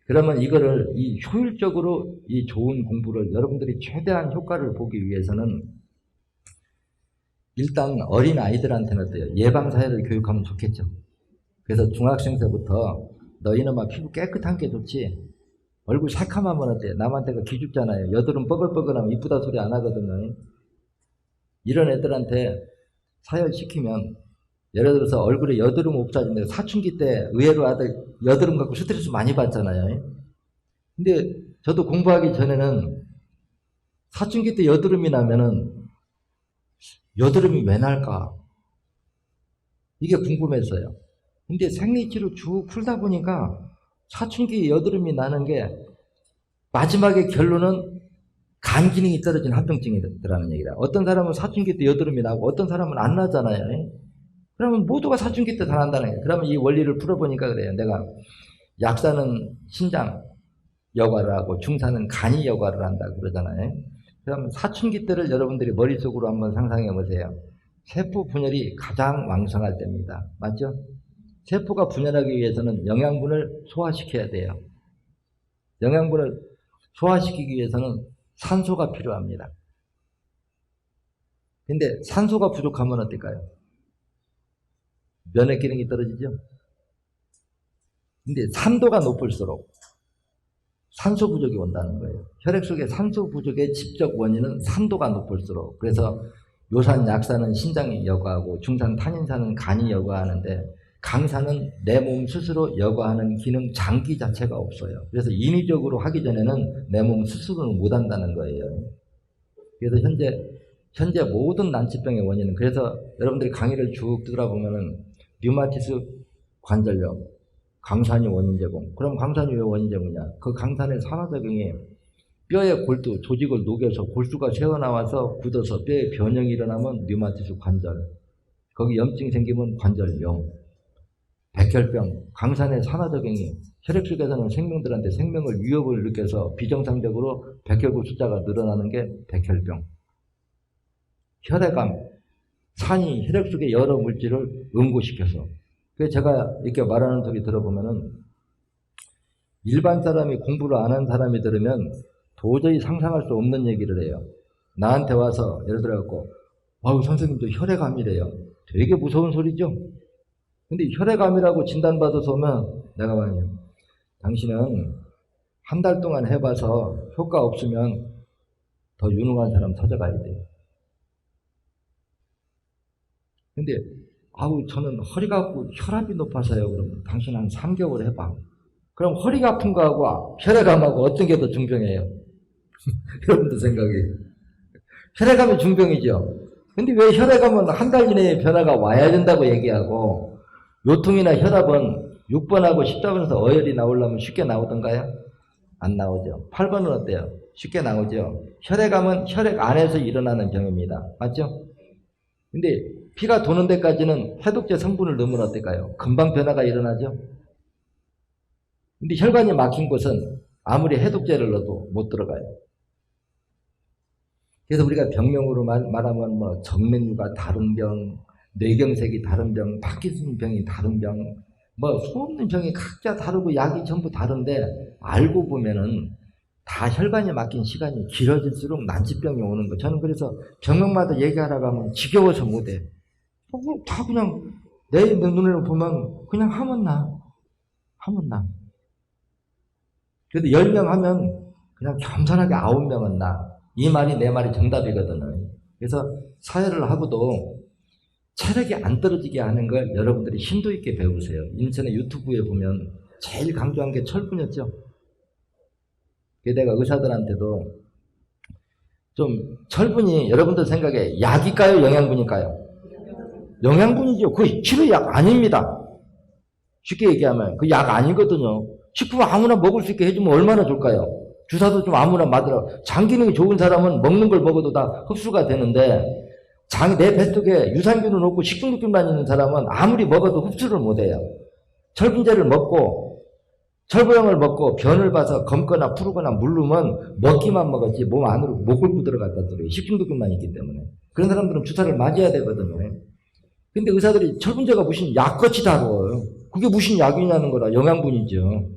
그러면 이거를 이 효율적으로 이 좋은 공부를 여러분들이 최대한 효과를 보기 위해서는 일단 어린 아이들한테는 어때요? 예방사회를 교육하면 좋겠죠. 그래서 중학생 때부터 너희는 피부 깨끗한 게 좋지 얼굴 새카마면 어때요? 남한테가 기죽잖아요. 여드름 뻐글뻐글하면 이쁘다 소리 안 하거든요. 이런 애들한테 사열시키면 예를 들어서 얼굴에 여드름 없어지는데 사춘기 때 의외로 아들 여드름 갖고 스트레스 많이 받잖아요. 근데 저도 공부하기 전에는 사춘기 때 여드름이 나면은 여드름이 왜 날까? 이게 궁금했어요. 근데 생리치료 쭉 풀다 보니까 사춘기 여드름이 나는 게 마지막에 결론은 간 기능이 떨어진 합병증이라는 얘기다. 어떤 사람은 사춘기 때 여드름이 나고 어떤 사람은 안 나잖아요. 그러면 모두가 사춘기 때 다 난다는 거예요. 그러면 이 원리를 풀어보니까 그래요. 내가 약사는 신장 역할을 하고 중사는 간이 역할을 한다 그러잖아요. 그럼 사춘기 때를 여러분들이 머릿속으로 한번 상상해 보세요. 세포 분열이 가장 왕성할 때입니다. 맞죠? 세포가 분열하기 위해서는 영양분을 소화시켜야 돼요. 영양분을 소화시키기 위해서는 산소가 필요합니다. 근데 산소가 부족하면 어떨까요? 면역 기능이 떨어지죠? 근데 산도가 높을수록 산소 부족이 온다는 거예요. 혈액 속에 산소 부족의 직접 원인은 산도가 높을수록. 그래서 요산, 약산은 신장이 여과하고 중산, 탄닌산은 간이 여과하는데 강산은 내 몸 스스로 여과하는 기능 장기 자체가 없어요. 그래서 인위적으로 하기 전에는 내 몸 스스로는 못한다는 거예요. 그래서 현재 모든 난치병의 원인은, 그래서 여러분들이 강의를 쭉 들어보면은 류마티스 관절염, 강산이 원인 제공. 그럼 강산이 왜 원인 제공이냐? 그 강산의 산화작용이 뼈의 골두, 조직을 녹여서 골수가 새어나와서 굳어서 뼈에 변형이 일어나면 류마티스 관절. 거기 염증이 생기면 관절염. 백혈병, 강산의 산화작용이 혈액 속에서는 생명들한테 생명을 위협을 느껴서 비정상적으로 백혈구 숫자가 늘어나는 게 백혈병. 혈액암, 산이 혈액 속의 여러 물질을 응고시켜서. 그래서 제가 이렇게 말하는 소리 들어보면은 일반 사람이 공부를 안 한 사람이 들으면 도저히 상상할 수 없는 얘기를 해요. 나한테 와서 예를 들어갖고 아우 선생님도 혈액암이래요. 되게 무서운 소리죠. 근데 혈액암이라고 진단받아서 오면 내가 말해요. 당신은 한 달 동안 해봐서 효과 없으면 더 유능한 사람 찾아가야 돼요. 근데 아우 저는 허리가 아프고 혈압이 높아서요. 그러면 당신 한 3개월 해봐. 그럼 허리가 아픈 거하고 혈액암하고 어떤 게 더 중병이에요? 여러분들 생각이. 혈액암이 중병이죠. 근데 왜 혈액암은 한 달 이내에 변화가 와야 된다고 얘기하고 요통이나 혈압은 6번하고 10번에서 어혈이 나오려면 쉽게 나오던가요? 안 나오죠. 8번은 어때요? 쉽게 나오죠. 혈액암은 혈액 안에서 일어나는 병입니다. 맞죠? 근데 피가 도는 데까지는 해독제 성분을 넣으면 어떨까요? 금방 변화가 일어나죠. 근데 혈관이 막힌 곳은 아무리 해독제를 넣어도 못 들어가요. 그래서 우리가 병명으로 말하면 뭐 정맥류가 다른 병, 뇌경색이 다른 병, 파킨슨 병이 다른 병, 뭐 수없는 병이 각자 다르고 약이 전부 다른데 알고 보면은 다 혈관이 막힌 시간이 길어질수록 난치병이 오는 거. 저는 그래서 병명마다 얘기하라고 하면 지겨워서 못해. 다 그냥 내 눈으로 보면 그냥 하면 나. 그래도 10명 하면 그냥 겸손하게 9명은 나. 이 말이 내 말이 정답이거든요. 그래서 사회를 하고도 체력이 안 떨어지게 하는 걸 여러분들이 심도 있게 배우세요. 인터넷 유튜브에 보면 제일 강조한 게 철분이었죠. 내가 의사들한테도 좀 철분이 여러분들 생각에 약일까요? 영양분일까요? 영양분이죠. 그 치료약 아닙니다. 쉽게 얘기하면 그 약 아니거든요. 식품 아무나 먹을 수 있게 해주면 얼마나 좋을까요? 주사도 좀 아무나 맞으라. 장 기능이 좋은 사람은 먹는 걸 먹어도 다 흡수가 되는데 내 뱃속에 유산균은 없고 식중독균만 있는 사람은 아무리 먹어도 흡수를 못해요. 철분제를 먹고 철분형을 먹고 변을 봐서 검거나 푸르거나 물르면 먹기만 먹었지 몸 안으로 못 긁고 들어갔다는 소리예요. 식중독균만 있기 때문에. 그런 사람들은 주사를 맞아야 되거든요. 근데 의사들이 철분제가 무슨 약같이 다뤄요. 그게 무슨 약이냐는 거라. 영양분이죠.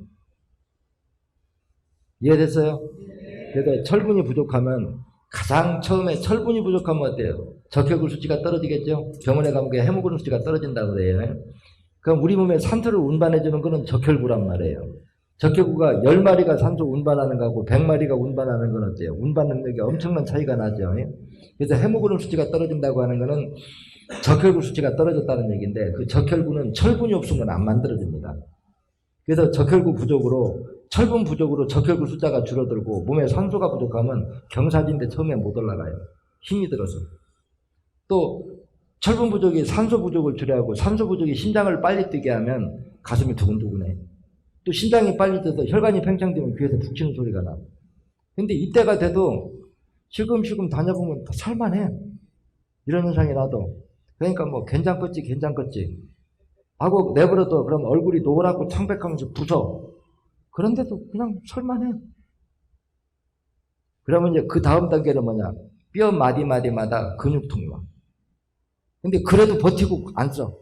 이해됐어요? 그래서 철분이 부족하면 가장 처음에 철분이 부족하면 어때요? 적혈구 수치가 떨어지겠죠? 병원에 가면 헤모글로빈 수치가 떨어진다고 그래요. 그럼 우리 몸에 산소를 운반해주는 거는 적혈구란 말이에요. 적혈구가 10마리가 산소 운반하는 거하고 100마리가 운반하는 건 어때요? 운반 능력이 엄청난 차이가 나죠. 그래서 헤모글로빈 수치가 떨어진다고 하는 거는 적혈구 수치가 떨어졌다는 얘기인데 그 적혈구는 철분이 없으면 안 만들어집니다. 그래서 적혈구 부족으로 철분 부족으로 적혈구 숫자가 줄어들고 몸에 산소가 부족하면 경사진데 처음에 못 올라가요. 힘이 들어서. 또 철분 부족이 산소 부족을 초래하고 산소 부족이 심장을 빨리 뛰게 하면 가슴이 두근두근해. 또 심장이 빨리 뛰어서 혈관이 팽창되면 귀에서 북 치는 소리가 나. 근데 이때가 돼도 실금실금 다녀보면 다 살만해. 이런 현상이 나도. 그러니까 뭐 괜찮겠지. 하고 내버려둬. 그럼 얼굴이 노랗고 창백하면서 부서. 그런데도 그냥 설만해. 그러면 이제 그 다음 단계는 뭐냐? 뼈 마디마디마다 근육통이 와. 근데 그래도 버티고 안 써.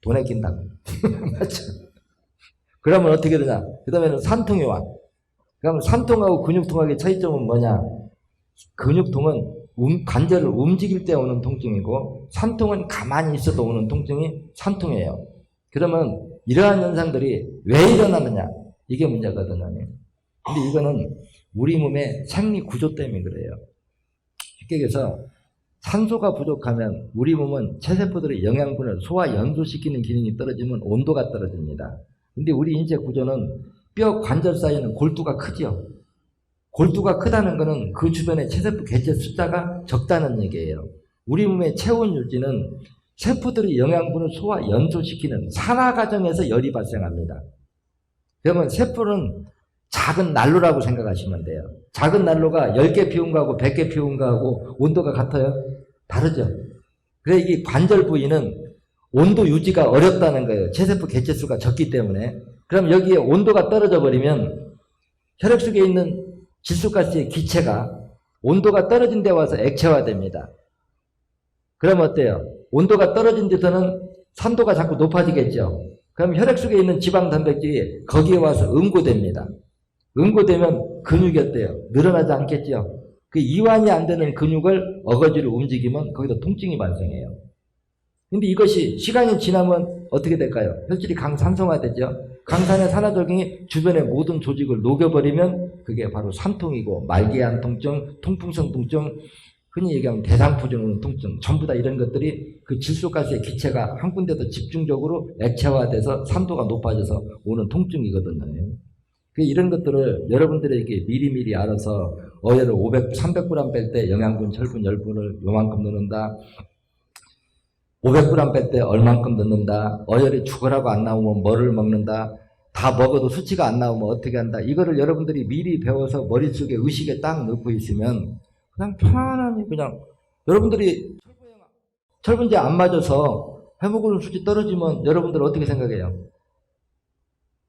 돈에 낀다고. 맞죠? 그러면 어떻게 되냐? 그 다음에는 산통이 와. 그럼 산통하고 근육통하고의 차이점은 뭐냐? 근육통은 관절을 움직일 때 오는 통증이고, 산통은 가만히 있어도 오는 통증이 산통이에요. 그러면 이러한 현상들이 왜 일어나느냐? 이게 문제거든요. 근데 이거는 우리 몸의 생리 구조 때문에 그래요. 쉽게 얘기해서 산소가 부족하면 우리 몸은 체세포들의 영양분을 소화 연소시키는 기능이 떨어지면 온도가 떨어집니다. 근데 우리 인체 구조는 뼈 관절 사이에는 골두가 크죠. 골두가 크다는 것은 그 주변에 체세포 개체 숫자가 적다는 얘기예요. 우리 몸의 체온 유지는 세포들이 영양분을 소화 연소시키는 산화 과정에서 열이 발생합니다. 그러면 세포는 작은 난로라고 생각하시면 돼요. 작은 난로가 10개 피운 거하고 100개 피운 거하고 온도가 같아요? 다르죠. 그래서 이 관절 부위는 온도 유지가 어렵다는 거예요. 체세포 개체수가 적기 때문에. 그럼 여기에 온도가 떨어져 버리면 혈액 속에 있는 질소가스의 기체가 온도가 떨어진 데 와서 액체화됩니다. 그럼 어때요? 온도가 떨어진 데서는 산도가 자꾸 높아지겠죠. 그럼 혈액 속에 있는 지방 단백질이 거기에 와서 응고됩니다. 응고되면 근육이 어때요? 늘어나지 않겠죠. 그 이완이 안 되는 근육을 어거지로 움직이면 거기서 통증이 발생해요. 근데 이것이 시간이 지나면 어떻게 될까요? 혈질이 강산성화되죠. 강산의 산화작용이 주변의 모든 조직을 녹여버리면 그게 바로 산통이고, 말기암 통증, 통풍성 통증, 흔히 얘기하면 대상포진 오는 통증, 전부 다 이런 것들이 그 질소가스의 기체가 한 군데서 집중적으로 액체화돼서 산도가 높아져서 오는 통증이거든요. 이런 것들을 여러분들에게 미리미리 알아서 어혈을 300g 뺄 때 영양분, 철분, 열분을 요만큼 넣는다. 500g 뺄 때 얼만큼 넣는다. 어혈이 죽으라고 안 나오면 뭐를 먹는다. 다 먹어도 수치가 안 나오면 어떻게 한다. 이거를 여러분들이 미리 배워서 머릿속에 의식에 딱 넣고 있으면 그냥 편안하게 그냥 여러분들이 철분제 안 맞아서 헤모글로빈 수치 떨어지면 여러분들 어떻게 생각해요?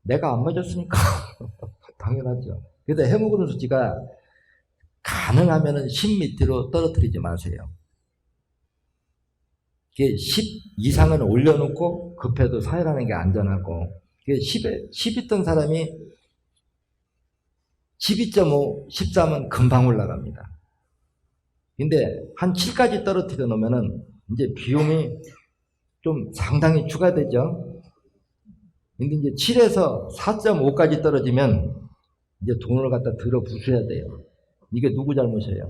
내가 안 맞았으니까 당연하죠. 그래서 헤모글로빈 수치가 가능하면 10 밑으로 떨어뜨리지 마세요. 이게 10 이상은 올려놓고 급해도 사혈하는 게 안전하고, 10 있던 사람이 12.5, 13은 금방 올라갑니다. 근데 한 7까지 떨어뜨려 놓으면은 이제 비용이 좀 상당히 추가되죠. 근데 이제 7에서 4.5까지 떨어지면 이제 돈을 갖다 들어 부숴야 돼요. 이게 누구 잘못이에요?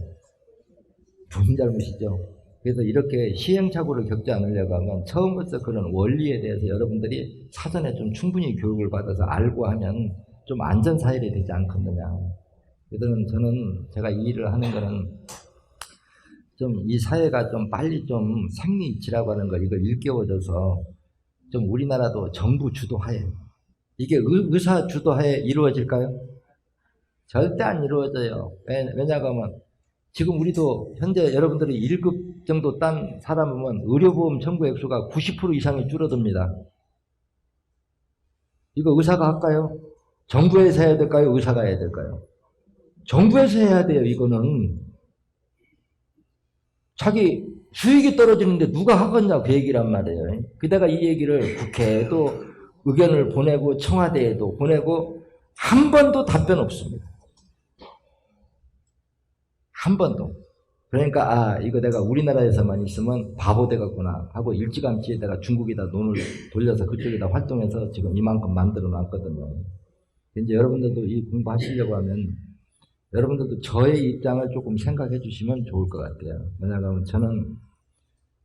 돈 잘못이죠. 그래서 이렇게 시행착오를 겪지 않으려고 하면 처음부터 그런 원리에 대해서 여러분들이 사전에 좀 충분히 교육을 받아서 알고 하면 좀 안전사일이 되지 않겠느냐. 그래서 저는 제가 이 일을 하는 거는 좀 이 사회가 좀 빨리 좀 생리치라고 하는 걸 이걸 일깨워줘서 좀 우리나라도 정부 주도하에, 이게 의사 주도하에 이루어질까요? 절대 안 이루어져요. 왜냐하면 지금 우리도 현재 여러분들이 1급 정도 딴 사람은 의료보험 청구 액수가 90% 이상이 줄어듭니다. 이거 의사가 할까요? 정부에서 해야 될까요? 의사가 해야 될까요? 정부에서 해야 돼요. 이거는 자기 수익이 떨어지는데 누가 하겠냐 그 얘기란 말이에요. 그다가 이 얘기를 국회에도 의견을 보내고 청와대에도 보내고 한 번도 답변 없습니다. 한 번도. 그러니까 이거 내가 우리나라에서만 있으면 바보 되겠구나 하고 일찌감치 내가 중국에다 돈을 돌려서 그쪽에다 활동해서 지금 이만큼 만들어 놨거든요. 이제 여러분들도 이 공부하시려고 하면 여러분들도 저의 입장을 조금 생각해 주시면 좋을 것 같아요. 왜냐하면 저는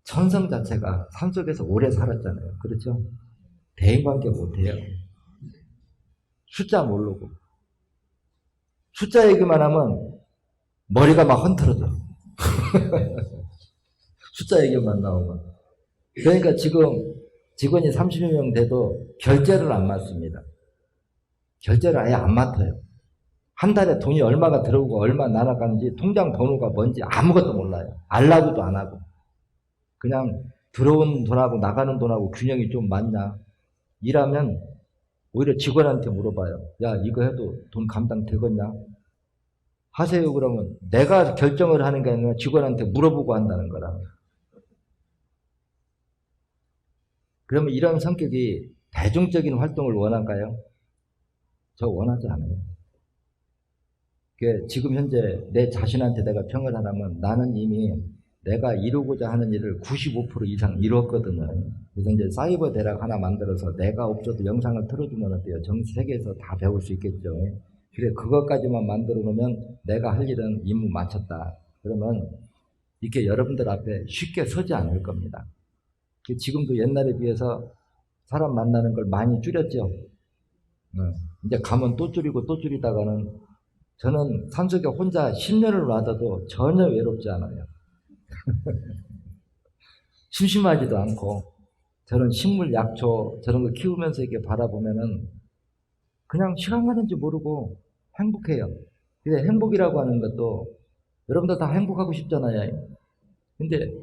천성 자체가 산속에서 오래 살았잖아요. 그렇죠? 대인관계 못해요. 숫자 모르고. 숫자 얘기만 하면 머리가 막 흔들어져. 숫자 얘기만 나오면. 그러니까 지금 직원이 30여 명 돼도 결제를 안 맡습니다. 결제를 아예 안 맡아요. 한 달에 돈이 얼마가 들어오고 얼마 날아가는지 통장 번호가 뭔지 아무것도 몰라요. 알라고도 안 하고. 그냥 들어오는 돈하고 나가는 돈하고 균형이 좀 맞냐? 일하면 오히려 직원한테 물어봐요. 야, 이거 해도 돈 감당되겠냐? 하세요. 그러면 내가 결정을 하는 게 아니라 직원한테 물어보고 한다는 거라. 그러면 이런 성격이 대중적인 활동을 원할까요? 저 원하지 않아요. 지금 현재 내 자신한테 내가 평을 하라면 나는 이미 내가 이루고자 하는 일을 95% 이상 이뤘거든요. 그래서 이제 사이버 대학 하나 만들어서 내가 없어도 영상을 틀어주면 어때요? 전 세계에서 다 배울 수 있겠죠. 그래, 그것까지만 만들어 놓으면 내가 할 일은 임무 마쳤다. 그러면 이렇게 여러분들 앞에 쉽게 서지 않을 겁니다. 지금도 옛날에 비해서 사람 만나는 걸 많이 줄였죠. 이제 가면 또 줄이고 또 줄이다가는 저는 산속에 혼자 10년을 놔둬도 전혀 외롭지 않아요. 심심하지도 않고 저런 식물 약초 저런 거 키우면서 이렇게 바라보면은 그냥 시간 가는지 모르고 행복해요. 근데 행복이라고 하는 것도 여러분들 다 행복하고 싶잖아요. 근데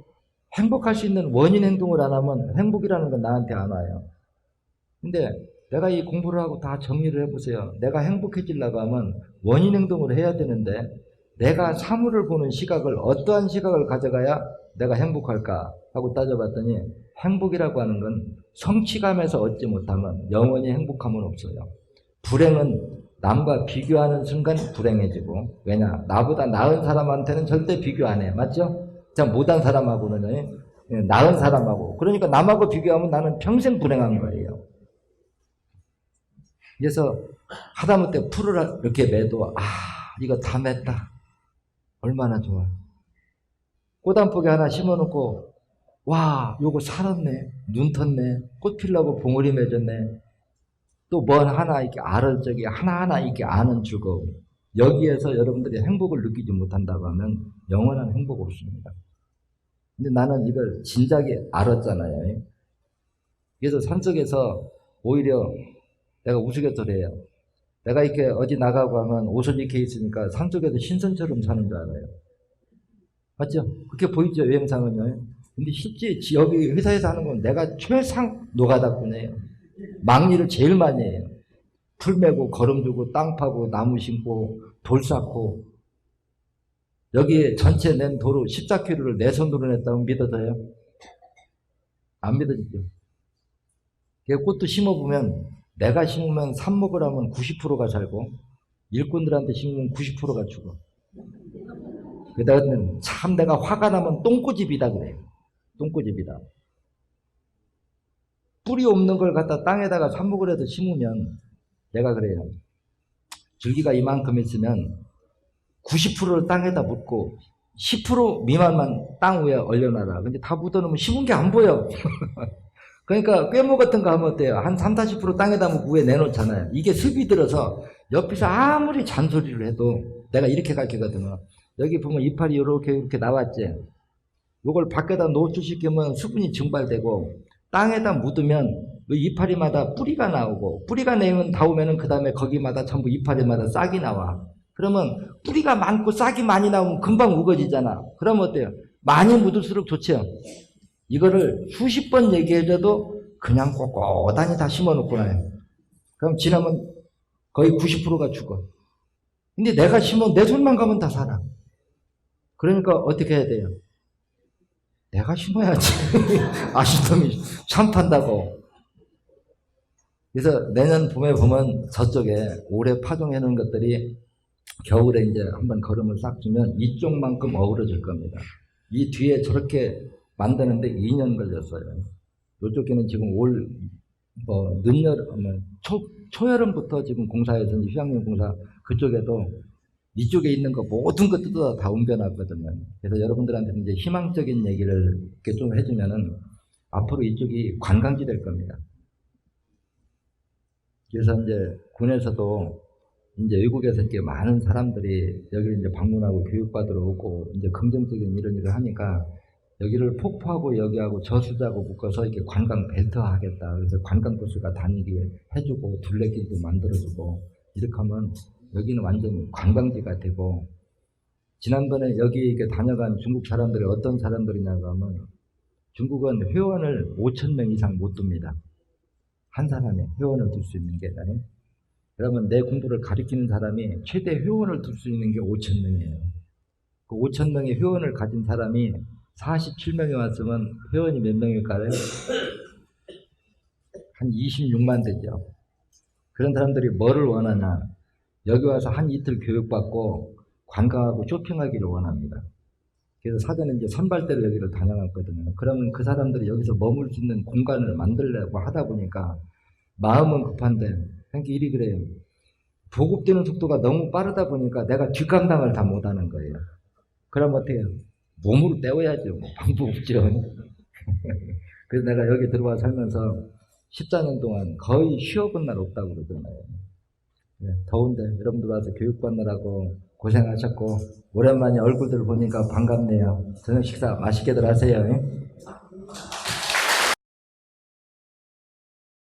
행복할 수 있는 원인 행동을 안 하면 행복이라는 건 나한테 안 와요. 근데 내가 이 공부를 하고 다 정리를 해보세요. 내가 행복해지려고 하면 원인 행동을 해야 되는데 내가 사물을 보는 시각을 어떠한 시각을 가져가야 내가 행복할까 하고 따져봤더니 행복이라고 하는 건 성취감에서 얻지 못하면 영원히 행복함은 없어요. 불행은 남과 비교하는 순간 불행해지고, 왜냐? 나보다 나은 사람한테는 절대 비교 안 해. 맞죠? 참 못한 사람하고는 나은 사람하고. 그러니까 남하고 비교하면 나는 평생 불행한 거예요. 그래서 하다못해 풀을 이렇게 매도 이거 다 맸다. 얼마나 좋아. 꽃 한 포기 하나 심어놓고 와 요거 살았네. 눈 텄네. 꽃 피려고 봉우리 맺었네. 또 뭔 하나 이렇게 알을 적이 하나하나 이렇게 아는 즐거움. 여기에서 여러분들이 행복을 느끼지 못한다고 하면 영원한 행복 없습니다. 근데 나는 이걸 진작에 알았잖아요. 그래서 산속에서 오히려 내가 우스갯소리해요. 내가 이렇게 어디 나가고 하면 옷을 이렇게 있으니까 산속에서 신선처럼 사는 줄 알아요. 맞죠? 그렇게 보이죠, 여행상은요. 근데 실제 여기 회사에서 하는 건 내가 최상 노가다꾼이에요. 막일을 제일 많이 해요. 풀 메고 거름 두고 땅 파고 나무 심고 돌 쌓고. 여기에 전체 낸 도로 14km를 내 손으로 냈다면 믿어져요? 안 믿어지죠. 꽃도 심어보면 내가 심으면 삽목을 하면 90%가 살고 일꾼들한테 심으면 90%가 죽어. 그러다가 참 내가 화가 나면 똥꼬집이다 그래요. 똥꼬집이다. 뿌리 없는 걸 갖다 땅에다가 삽목을 해서 심으면 내가 그래요. 줄기가 이만큼 있으면 90%를 땅에다 묻고 10% 미만만 땅 위에 얼려놔라. 근데 다 묻어놓으면 심은 게 안 보여. 그러니까 꿰목 같은 거 하면 어때요? 한 3, 40% 땅에다 묻고 위에 내놓잖아요. 이게 습이 들어서 옆에서 아무리 잔소리를 해도 내가 이렇게 가르치거든요. 여기 보면 이파리 이렇게 나왔지. 이걸 밖에다 노출시키면 수분이 증발되고 땅에다 묻으면 이파리마다 뿌리가 나오고 뿌리가 내면 닿으면 그 다음에 거기마다 전부 이파리마다 싹이 나와. 그러면 뿌리가 많고 싹이 많이 나오면 금방 우거지잖아. 그러면 어때요? 많이 묻을수록 좋죠. 이거를 수십 번 얘기해줘도 그냥 꼿꼿하니 다 심어놓고 나요. 그럼 지나면 거의 90%가 죽어. 근데 내가 심어 내 손만 가면 다 살아. 그러니까 어떻게 해야 돼요? 내가 심어야지. 아시더니 참 판다고. 그래서 내년 봄에 보면 저쪽에 올해 파종해놓은 것들이 겨울에 이제 한번 걸음을 싹 주면 이쪽만큼 어우러질 겁니다. 이 뒤에 저렇게 만드는데 2년 걸렸어요. 이쪽에는 지금 늦여름, 초여름부터 지금 공사에서 휴양림 공사 그쪽에도 이쪽에 있는 거 모든 것 뜯어 다 옮겨놨거든요. 그래서 여러분들한테 이제 희망적인 얘기를 이렇게 좀 해주면은 앞으로 이쪽이 관광지 될 겁니다. 그래서 이제 군에서도 이제 외국에서 이렇게 많은 사람들이 여기를 이제 방문하고 교육받으러 오고 이제 긍정적인 이런 일을 하니까 여기를 폭포하고 여기하고 저수지하고 묶어서 이렇게 관광 벨트화 하겠다. 그래서 관광버스가 다니게 해주고 둘레길도 만들어주고 이렇게 하면 여기는 완전 관광지가 되고 지난번에 여기 이렇게 다녀간 중국 사람들이 어떤 사람들이냐고 하면 중국은 회원을 5천 명 이상 못 둡니다. 한 사람이 회원을 둘 수 있는 게. 그러면 내 공부를 가르치는 사람이 최대 회원을 둘 수 있는 게 5천 명이에요. 그 5천 명의 회원을 가진 사람이 47명이 왔으면 회원이 몇 명일까요? 한 26만 되죠. 그런 사람들이 뭐를 원하냐? 여기 와서 한 이틀 교육받고 관광하고 쇼핑하기를 원합니다. 그래서 사전에 이제 선발대로 여기를 다녀갔거든요. 그러면 그 사람들이 여기서 머물 수 있는 공간을 만들려고 하다 보니까 마음은 급한데, 그러니까 일이 그래요. 보급되는 속도가 너무 빠르다 보니까 내가 뒷감당을 다 못하는 거예요. 그럼 어떻게 해요? 몸으로 때워야죠. 뭐 방법 없죠. 그래서 내가 여기 들어와 살면서 14년 동안 거의 쉬어본 날 없다고 그러잖아요. 더운데 여러분들 와서 교육받느라고 고생하셨고, 오랜만에 얼굴들 보니까 반갑네요. 저녁 식사 맛있게들 하세요.